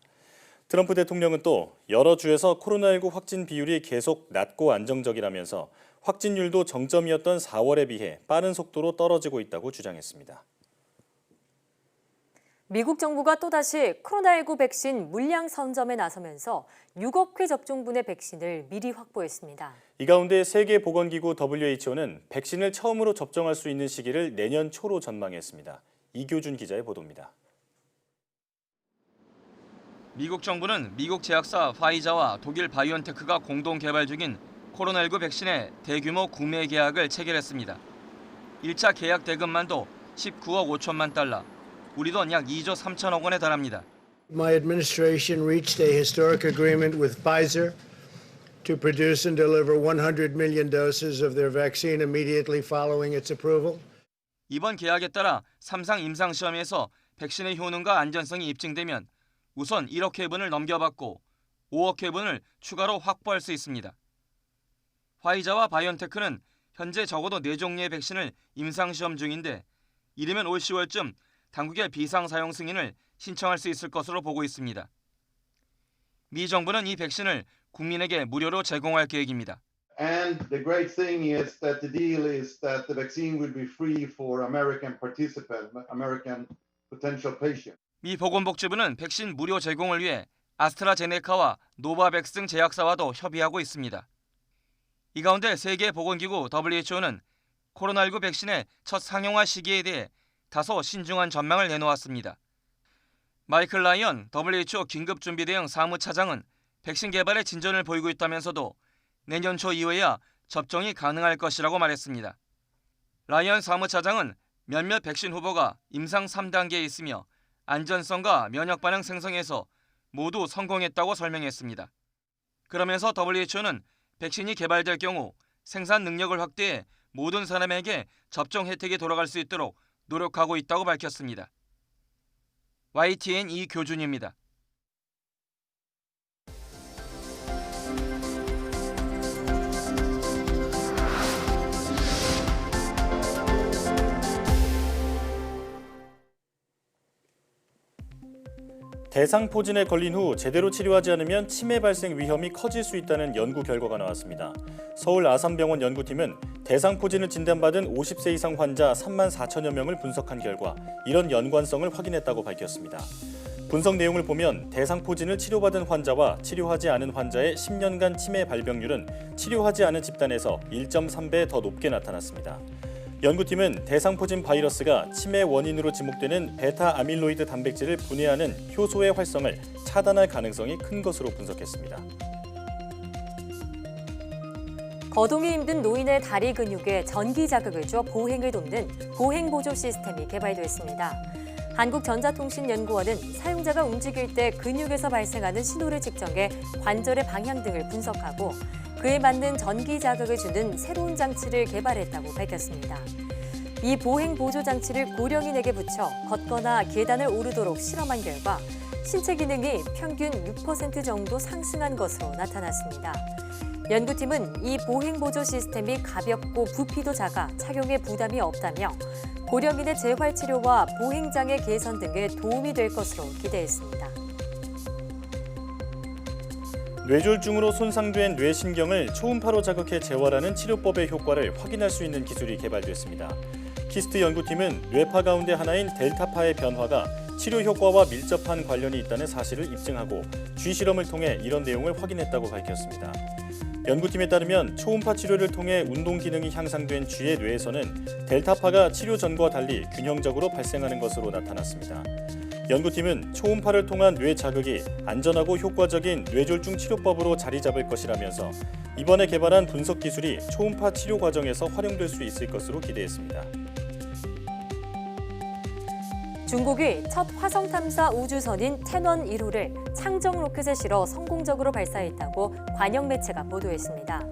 트럼프 대통령은 또 여러 주에서 코로나19 확진 비율이 계속 낮고 안정적이라면서 확진율도 정점이었던 4월에 비해 빠른 속도로 떨어지고 있다고 주장했습니다. 미국 정부가 또다시 코로나19 백신 물량 선점에 나서면서 6억 회 접종분의 백신을 미리 확보했습니다. 이 가운데 세계보건기구 WHO는 백신을 처음으로 접종할 수 있는 시기를 내년 초로 전망했습니다. 이교준 기자의 보도입니다. 미국 정부는 미국 제약사 화이자와 독일 바이온테크가 공동 개발 중인 코로나19 백신의 대규모 구매 계약을 체결했습니다. 1차 계약 대금만도 19억 5천만 달러, 우리 돈 약 2조 3천억 원에 달합니다. My administration reached a historic agreement with Pfizer to produce and deliver 100 million doses of their vaccine immediately following its approval. 이번 계약에 따라 3상 임상 시험에서 백신의 효능과 안전성이 입증되면 우선 1억 회분을 넘겨받고 5억 회분을 추가로 확보할 수 있습니다. 화이자와 바이온테크는 현재 적어도 4종류의 백신을 임상 시험 중인데 이르면 올 10월쯤 당국의 비상 사용 승인을 신청할 수 있을 것으로 보고 있습니다. 미 정부는 이 백신을 국민에게 무료로 제공할 계획입니다. And the great thing is that the deal is that the vaccine will be free for American participants, American potential patients. 미 보건복지부는 백신 무료 제공을 위해 아스트라제네카와 노바백스 등 제약사와도 협의하고 있습니다. 이 가운데 세계보건기구 WHO는 코로나19 백신의 첫 상용화 시기에 대해 다소 신중한 전망을 내놓았습니다. 마이클 라이언 WHO 긴급준비대응 사무차장은 백신 개발에 진전을 보이고 있다면서도 내년 초 이후에야 접종이 가능할 것이라고 말했습니다. 라이언 사무차장은 몇몇 백신 후보가 임상 3단계에 있으며 안전성과 면역 반응 생성에서 모두 성공했다고 설명했습니다. 그러면서 WHO는 백신이 개발될 경우 생산 능력을 확대해 모든 사람에게 접종 혜택이 돌아갈 수 있도록 노력하고 있다고 밝혔습니다. YTN 이교준입니다. 대상포진에 걸린 후 제대로 치료하지 않으면 치매 발생 위험이 커질 수 있다는 연구 결과가 나왔습니다. 서울 아산병원 연구팀은 대상포진을 진단받은 50세 이상 환자 3만 4천여 명을 분석한 결과 이런 연관성을 확인했다고 밝혔습니다. 분석 내용을 보면 대상포진을 치료받은 환자와 치료하지 않은 환자의 10년간 치매 발병률은 치료하지 않은 집단에서 1.3배 더 높게 나타났습니다. 연구팀은 대상포진 바이러스가 치매 원인으로 지목되는 베타 아밀로이드 단백질을 분해하는 효소의 활성을 차단할 가능성이 큰 것으로 분석했습니다. 거동이 힘든 노인의 다리 근육에 전기 자극을 줘 보행을 돕는 보행 보조 시스템이 개발됐습니다. 한국전자통신연구원은 사용자가 움직일 때 근육에서 발생하는 신호를 측정해 관절의 방향 등을 분석하고 그에 맞는 전기 자극을 주는 새로운 장치를 개발했다고 밝혔습니다. 이 보행 보조 장치를 고령인에게 붙여 걷거나 계단을 오르도록 실험한 결과 신체 기능이 평균 6% 정도 상승한 것으로 나타났습니다. 연구팀은 이 보행 보조 시스템이 가볍고 부피도 작아 착용에 부담이 없다며 고령인의 재활 치료와 보행 장애 개선 등에 도움이 될 것으로 기대했습니다. 뇌졸중으로 손상된 뇌신경을 초음파로 자극해 재활하는 치료법의 효과를 확인할 수 있는 기술이 개발됐습니다. 키스트 연구팀은 뇌파 가운데 하나인 델타파의 변화가 치료 효과와 밀접한 관련이 있다는 사실을 입증하고 쥐 실험을 통해 이런 내용을 확인했다고 밝혔습니다. 연구팀에 따르면 초음파 치료를 통해 운동 기능이 향상된 쥐의 뇌에서는 델타파가 치료 전과 달리 균형적으로 발생하는 것으로 나타났습니다. 연구팀은 초음파를 통한 뇌 자극이 안전하고 효과적인 뇌졸중 치료법으로 자리 잡을 것이라면서 이번에 개발한 분석 기술이 초음파 치료 과정에서 활용될 수 있을 것으로 기대했습니다. 중국이 첫 화성 탐사 우주선인 텐원 1호를 창정 로켓에 실어 성공적으로 발사했다고 관영 매체가 보도했습니다.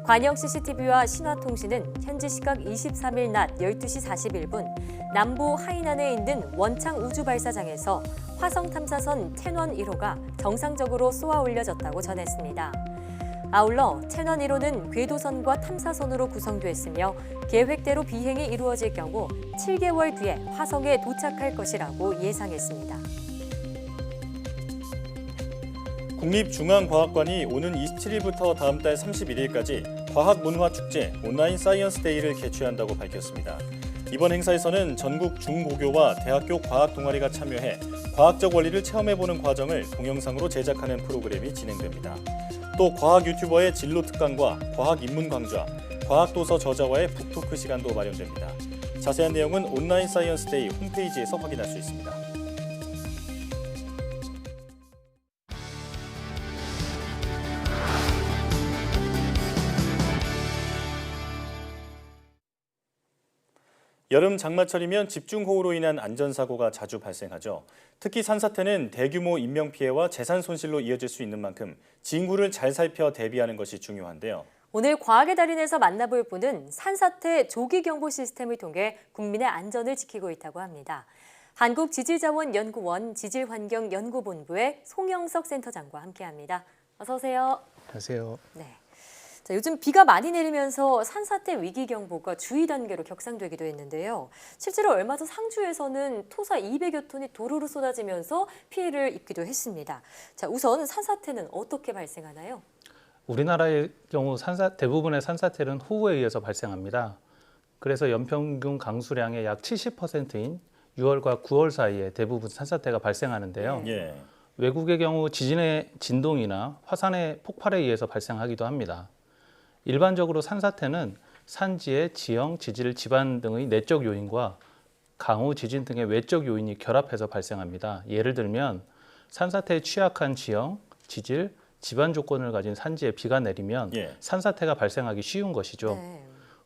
관영 CCTV와 신화통신은 현지 시각 23일 낮 12시 41분 남부 하이난에 있는 원창 우주발사장에서 화성 탐사선 텐원 1호가 정상적으로 쏘아 올려졌다고 전했습니다. 아울러 텐원 1호는 궤도선과 탐사선으로 구성됐으며 계획대로 비행이 이루어질 경우 7개월 뒤에 화성에 도착할 것이라고 예상했습니다. 국립중앙과학관이 오는 27일부터 다음 달 31일까지 과학문화축제 온라인 사이언스 데이를 개최한다고 밝혔습니다. 이번 행사에서는 전국 중고교와 대학교 과학 동아리가 참여해 과학적 원리를 체험해보는 과정을 동영상으로 제작하는 프로그램이 진행됩니다. 또 과학 유튜버의 진로 특강과 과학 입문 강좌, 과학도서 저자와의 북토크 시간도 마련됩니다. 자세한 내용은 온라인 사이언스 데이 홈페이지에서 확인할 수 있습니다. 여름 장마철이면 집중호우로 인한 안전사고가 자주 발생하죠. 특히 산사태는 대규모 인명피해와 재산 손실로 이어질 수 있는 만큼 징후를 잘 살펴 대비하는 것이 중요한데요. 오늘 과학의 달인에서 만나볼 분은 산사태 조기경보 시스템을 통해 국민의 안전을 지키고 있다고 합니다. 한국지질자원연구원 지질환경연구본부의 송영석 센터장과 함께합니다. 어서 오세요. 안녕하세요. 네. 자, 요즘 비가 많이 내리면서 산사태 위기경보가 주의 단계로 격상되기도 했는데요. 실제로 얼마 전 상주에서는 토사 200여 톤이 도로로 쏟아지면서 피해를 입기도 했습니다. 자, 우선 산사태는 어떻게 발생하나요? 우리나라의 경우 대부분의 산사태는 호우에 의해서 발생합니다. 그래서 연평균 강수량의 약 70%인 6월과 9월 사이에 대부분 산사태가 발생하는데요. 외국의 경우 지진의 진동이나 화산의 폭발에 의해서 발생하기도 합니다. 일반적으로 산사태는 산지의 지형, 지질, 지반 등의 내적 요인과 강우, 지진 등의 외적 요인이 결합해서 발생합니다. 예를 들면 산사태에 취약한 지형, 지질, 지반 조건을 가진 산지에 비가 내리면 산사태가 발생하기 쉬운 것이죠.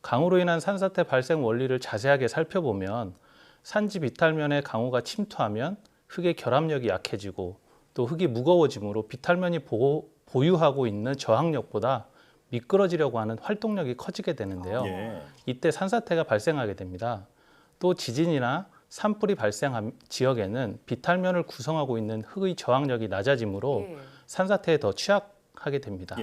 강우로 인한 산사태 발생 원리를 자세하게 살펴보면 산지 비탈면에 강우가 침투하면 흙의 결합력이 약해지고 또 흙이 무거워지므로 비탈면이 보유하고 있는 저항력보다 미끄러지려고 하는 활동력이 커지게 되는데요. 이때 산사태가 발생하게 됩니다. 또 지진이나 산불이 발생한 지역에는 비탈면을 구성하고 있는 흙의 저항력이 낮아지므로 산사태에 더 취약하게 됩니다.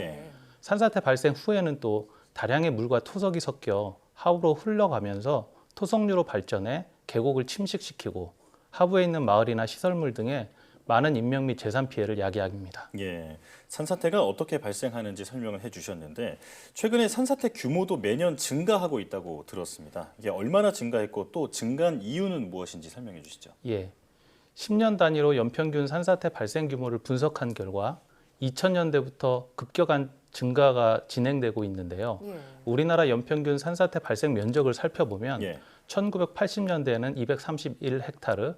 산사태 발생 후에는 또 다량의 물과 토석이 섞여 하부로 흘러가면서 토석류로 발전해 계곡을 침식시키고 하부에 있는 마을이나 시설물 등의 많은 인명 및 재산 피해를 야기합니다. 산사태가 어떻게 발생하는지 설명을 해주셨는데 최근에 산사태 규모도 매년 증가하고 있다고 들었습니다. 이게 얼마나 증가했고 또 증가한 이유는 무엇인지 설명해 주시죠. 10년 단위로 연평균 산사태 발생 규모를 분석한 결과 2000년대부터 급격한 증가가 진행되고 있는데요. 우리나라 연평균 산사태 발생 면적을 살펴보면 1980년대에는 231헥타르,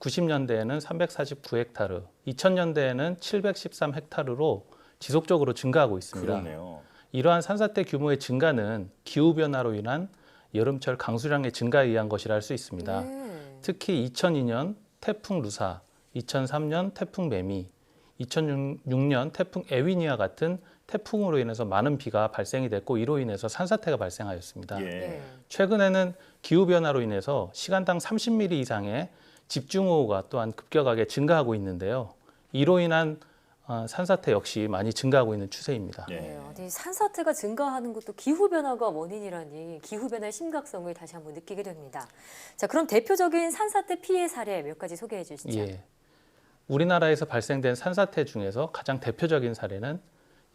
90년대에는 349헥타르, 2000년대에는 713헥타르로 지속적으로 증가하고 있습니다. 그렇네요. 이러한 산사태 규모의 증가는 기후변화로 인한 여름철 강수량의 증가에 의한 것이라 할 수 있습니다. 특히 2002년 태풍 루사, 2003년 태풍 매미, 2006년 태풍 에위니와 같은 태풍으로 인해서 많은 비가 발생이 됐고 이로 인해서 산사태가 발생하였습니다. 최근에는 기후변화로 인해서 시간당 30mm 이상의 집중호우가 또한 급격하게 증가하고 있는데요. 이로 인한 산사태 역시 많이 증가하고 있는 추세입니다. 산사태가 증가하는 것도 기후변화가 원인이라니 기후변화의 심각성을 다시 한번 느끼게 됩니다. 자, 그럼 대표적인 산사태 피해 사례 몇 가지 소개해 주시죠. 우리나라에서 발생된 산사태 중에서 가장 대표적인 사례는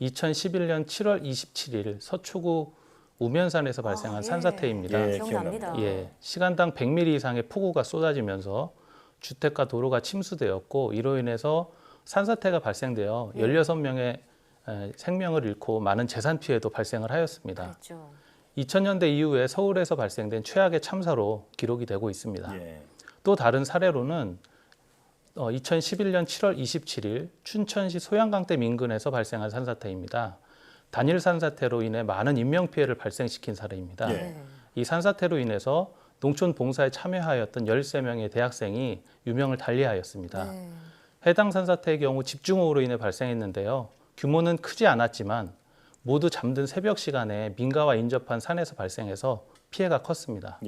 2011년 7월 27일 서초구 우면산에서 발생한 산사태입니다. 기억납니다. 시간당 100mm 이상의 폭우가 쏟아지면서 주택과 도로가 침수되었고 이로 인해서 산사태가 발생되어 16명의 생명을 잃고 많은 재산 피해도 발생을 하였습니다. 2000년대 이후에 서울에서 발생된 최악의 참사로 기록이 되고 있습니다. 또 다른 사례로는 2011년 7월 27일 춘천시 소양강댐 인근에서 발생한 산사태입니다. 단일 산사태로 인해 많은 인명피해를 발생시킨 사례입니다. 이 산사태로 인해서 농촌 봉사에 참여하였던 13명의 대학생이 유명을 달리하였습니다. 해당 산사태의 경우 집중호우로 인해 발생했는데요. 규모는 크지 않았지만 모두 잠든 새벽 시간에 민가와 인접한 산에서 발생해서 피해가 컸습니다.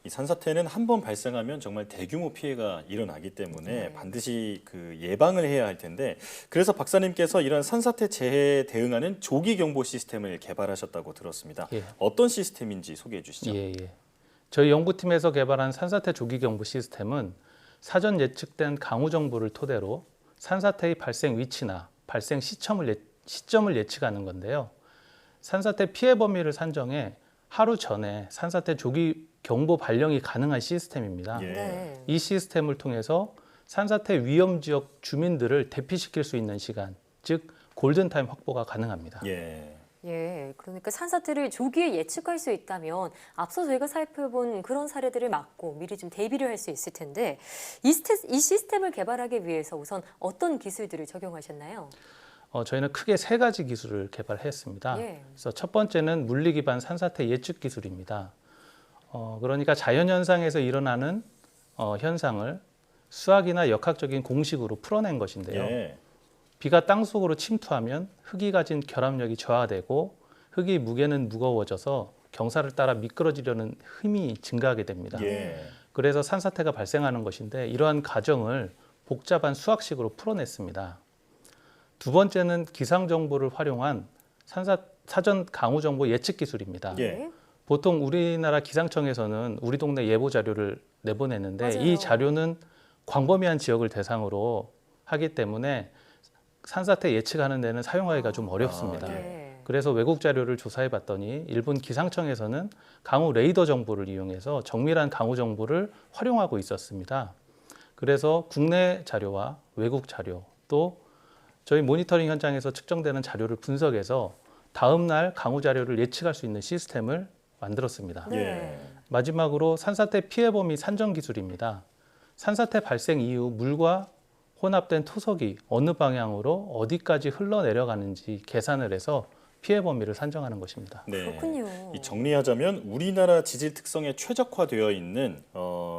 이 산사태는 한 번 발생하면 정말 대규모 피해가 일어나기 때문에 반드시 예방을 해야 할 텐데 그래서 박사님께서 이런 산사태 재해에 대응하는 조기 경보 시스템을 개발하셨다고 들었습니다. 어떤 시스템인지 소개해 주시죠. 저희 연구팀에서 개발한 산사태 조기 경보 시스템은 사전 예측된 강우 정보를 토대로 산사태의 발생 위치나 발생 시점을 예측하는 건데요. 산사태 피해 범위를 산정해 하루 전에 산사태 조기 경보 발령이 가능한 시스템입니다. 이 시스템을 통해서 산사태 위험 지역 주민들을 대피시킬 수 있는 시간, 즉 골든타임 확보가 가능합니다. 그러니까 산사태를 조기에 예측할 수 있다면 앞서 저희가 살펴본 그런 사례들을 막고 미리 좀 대비를 할 수 있을 텐데 이 시스템을 개발하기 위해서 우선 어떤 기술들을 적용하셨나요? 저희는 크게 3가지 기술을 개발했습니다. 그래서 첫 번째는 물리 기반 산사태 예측 기술입니다. 그러니까 자연현상에서 일어나는 현상을 수학이나 역학적인 공식으로 풀어낸 것인데요. 비가 땅속으로 침투하면 흙이 가진 결합력이 저하되고 흙의 무게는 무거워져서 경사를 따라 미끄러지려는 힘이 증가하게 됩니다. 그래서 산사태가 발생하는 것인데 이러한 과정을 복잡한 수학식으로 풀어냈습니다. 두 번째는 기상 정보를 활용한 사전 강우 정보 예측 기술입니다. 보통 우리나라 기상청에서는 우리 동네 예보 자료를 내보내는데 이 자료는 광범위한 지역을 대상으로 하기 때문에 산사태 예측하는 데는 사용하기가 좀 어렵습니다. 그래서 외국 자료를 조사해 봤더니 일본 기상청에서는 강우 레이더 정보를 이용해서 정밀한 강우 정보를 활용하고 있었습니다. 그래서 국내 자료와 외국 자료 또 저희 모니터링 현장에서 측정되는 자료를 분석해서 다음 날 강우 자료를 예측할 수 있는 시스템을 만들었습니다. 마지막으로 산사태 피해 범위 산정 기술입니다. 산사태 발생 이후 물과 혼합된 토석이 어느 방향으로 어디까지 흘러내려가는지 계산을 해서 피해 범위를 산정하는 것입니다. 그렇군요. 정리하자면 우리나라 지질 특성에 최적화되어 있는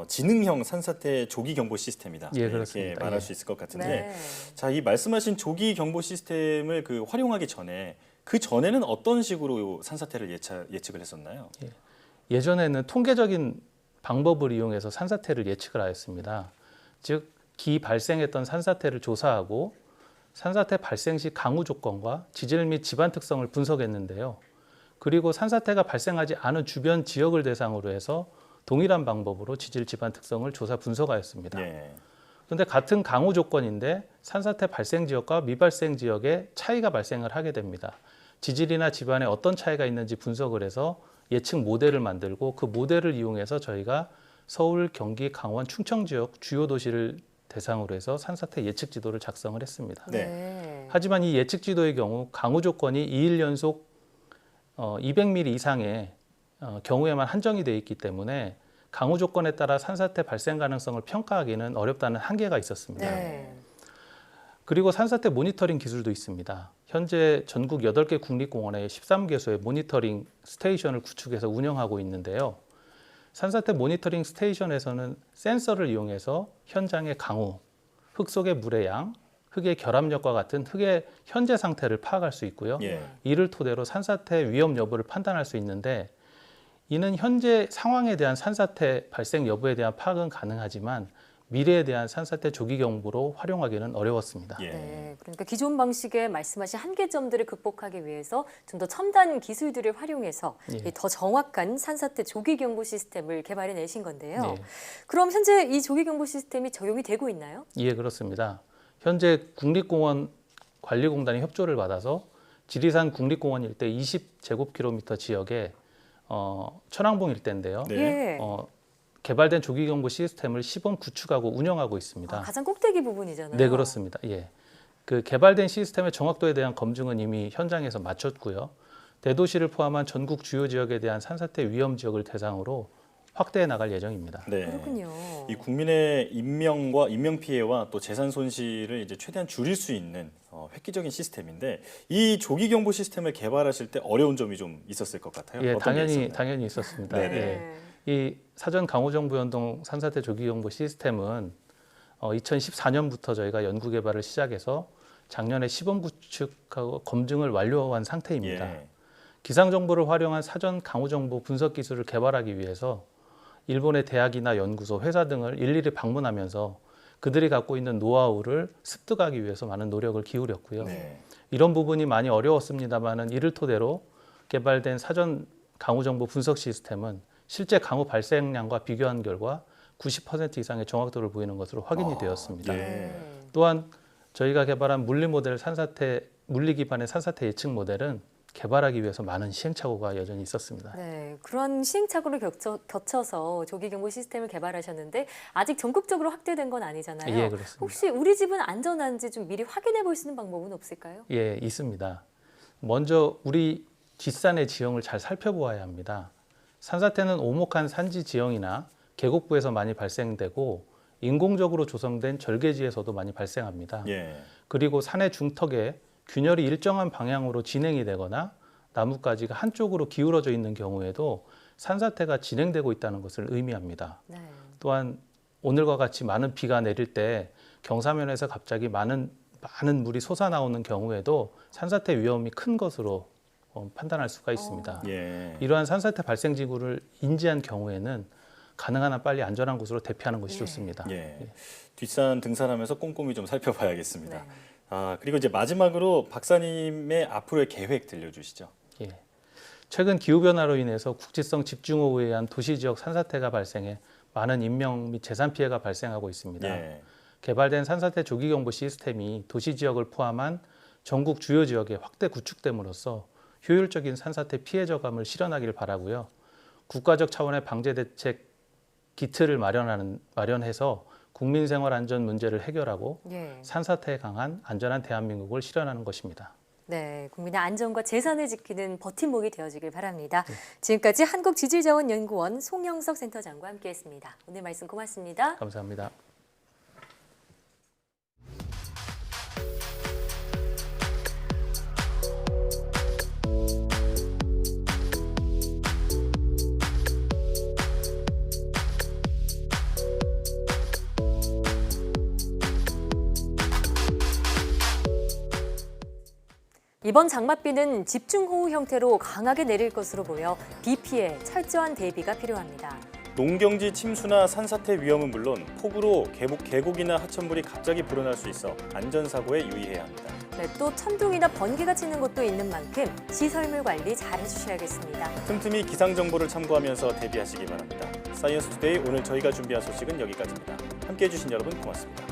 지능형 산사태 조기 경보 시스템이다. 예, 이렇게 그렇습니다. 말할 예. 수 있을 것 같은데, 네. 자, 이 말씀하신 조기 경보 시스템을 활용하기 전에 그 전에는 어떤 식으로 산사태를 예측을 했었나요? 예전에는 통계적인 방법을 이용해서 산사태를 예측을 하였습니다. 즉, 기 발생했던 산사태를 조사하고 산사태 발생 시 강우 조건과 지질 및 지반 특성을 분석했는데요. 그리고 산사태가 발생하지 않은 주변 지역을 대상으로 해서 동일한 방법으로 지질 지반 특성을 조사 분석하였습니다. 그런데 같은 강우 조건인데 산사태 발생 지역과 미발생 지역에 차이가 발생을 하게 됩니다. 지질이나 지반에 어떤 차이가 있는지 분석을 해서 예측 모델을 만들고 그 모델을 이용해서 저희가 서울, 경기, 강원, 충청 지역 주요 도시를 대상으로 해서 산사태 예측 지도를 작성을 했습니다. 하지만 이 예측 지도의 경우 강우 조건이 2일 연속 200mm 이상의 경우에만 한정이 되어 있기 때문에 강우 조건에 따라 산사태 발생 가능성을 평가하기는 어렵다는 한계가 있었습니다. 그리고 산사태 모니터링 기술도 있습니다. 현재 전국 8개 국립공원에 13개소의 모니터링 스테이션을 구축해서 운영하고 있는데요. 산사태 모니터링 스테이션에서는 센서를 이용해서 현장의 강우, 흙 속의 물의 양, 흙의 결합력과 같은 흙의 현재 상태를 파악할 수 있고요. 이를 토대로 산사태 위험 여부를 판단할 수 있는데, 이는 현재 상황에 대한 산사태 발생 여부에 대한 파악은 가능하지만 미래에 대한 산사태 조기 경보로 활용하기는 어려웠습니다. 네, 그러니까 기존 방식의 말씀하신 한계점들을 극복하기 위해서 좀 더 첨단 기술들을 활용해서 더 정확한 산사태 조기 경보 시스템을 개발해내신 건데요. 그럼 현재 이 조기 경보 시스템이 적용이 되고 있나요? 예, 그렇습니다. 현재 국립공원 관리공단이 협조를 받아서 지리산 국립공원 일대 20제곱킬로미터 지역에 천왕봉 일대인데요. 개발된 조기 경보 시스템을 시범 구축하고 운영하고 있습니다. 가장 꼭대기 부분이잖아요. 네, 그렇습니다. 예. 그 개발된 시스템의 정확도에 대한 검증은 이미 현장에서 마쳤고요. 대도시를 포함한 전국 주요 지역에 대한 산사태 위험 지역을 대상으로 확대해 나갈 예정입니다. 그렇군요. 이 국민의 인명 피해와 또 재산 손실을 이제 최대한 줄일 수 있는 획기적인 시스템인데, 이 조기 경보 시스템을 개발하실 때 어려운 점이 좀 있었을 것 같아요. 예, 어떤 게 있었나요? 당연히 있었습니다. 이 사전 강우 정보 연동 산사태 조기 경보 시스템은 2014년부터 저희가 연구 개발을 시작해서 작년에 시범 구축하고 검증을 완료한 상태입니다. 기상 정보를 활용한 사전 강우 정보 분석 기술을 개발하기 위해서 일본의 대학이나 연구소, 회사 등을 일일이 방문하면서 그들이 갖고 있는 노하우를 습득하기 위해서 많은 노력을 기울였고요. 이런 부분이 많이 어려웠습니다만은 이를 토대로 개발된 사전 강우 정보 분석 시스템은 실제 강우 발생량과 비교한 결과 90% 이상의 정확도를 보이는 것으로 확인이 되었습니다. 또한 저희가 개발한 물리 기반의 산사태 예측 모델은 개발하기 위해서 많은 시행착오가 여전히 있었습니다. 네, 그런 시행착오를 거쳐서 조기 경보 시스템을 개발하셨는데 아직 전국적으로 확대된 건 아니잖아요. 예, 그렇습니다. 혹시 우리 집은 안전한지 좀 미리 확인해 볼 수 있는 방법은 없을까요? 예, 있습니다. 먼저 우리 뒷산의 지형을 잘 살펴보아야 합니다. 산사태는 오목한 산지 지형이나 계곡부에서 많이 발생되고 인공적으로 조성된 절개지에서도 많이 발생합니다. 그리고 산의 중턱에 균열이 일정한 방향으로 진행이 되거나 나뭇가지가 한쪽으로 기울어져 있는 경우에도 산사태가 진행되고 있다는 것을 의미합니다. 또한 오늘과 같이 많은 비가 내릴 때 경사면에서 갑자기 많은 물이 솟아나오는 경우에도 산사태 위험이 큰 것으로 판단할 수가 있습니다. 이러한 산사태 발생 지구를 인지한 경우에는 가능한 한 빨리 안전한 곳으로 대피하는 것이 좋습니다. 뒷산 등산하면서 꼼꼼히 좀 살펴봐야겠습니다. 그리고 이제 마지막으로 박사님의 앞으로의 계획 들려주시죠. 최근 기후변화로 인해서 국지성 집중호우에 의한 도시지역 산사태가 발생해 많은 인명 및 재산 피해가 발생하고 있습니다. 개발된 산사태 조기경보 시스템이 도시지역을 포함한 전국 주요 지역에 확대 구축됨으로써 효율적인 산사태 피해 저감을 실현하기를 바라고요. 국가적 차원의 방제 대책 기틀을 마련해서 국민 생활 안전 문제를 해결하고 산사태에 강한 안전한 대한민국을 실현하는 것입니다. 네, 국민의 안전과 재산을 지키는 버팀목이 되어주길 바랍니다. 지금까지 한국지질자원연구원 송영석 센터장과 함께했습니다. 오늘 말씀 고맙습니다. 감사합니다. 이번 장맛비는 집중호우 형태로 강하게 내릴 것으로 보여 비 피해 철저한 대비가 필요합니다. 농경지 침수나 산사태 위험은 물론 폭우로 계곡이나 하천물이 갑자기 불어날 수 있어 안전사고에 유의해야 합니다. 네, 또 천둥이나 번개가 치는 곳도 있는 만큼 시설물 관리 잘 해주셔야겠습니다. 틈틈이 기상정보를 참고하면서 대비하시기 바랍니다. 사이언스 투데이 오늘 저희가 준비한 소식은 여기까지입니다. 함께해 주신 여러분 고맙습니다.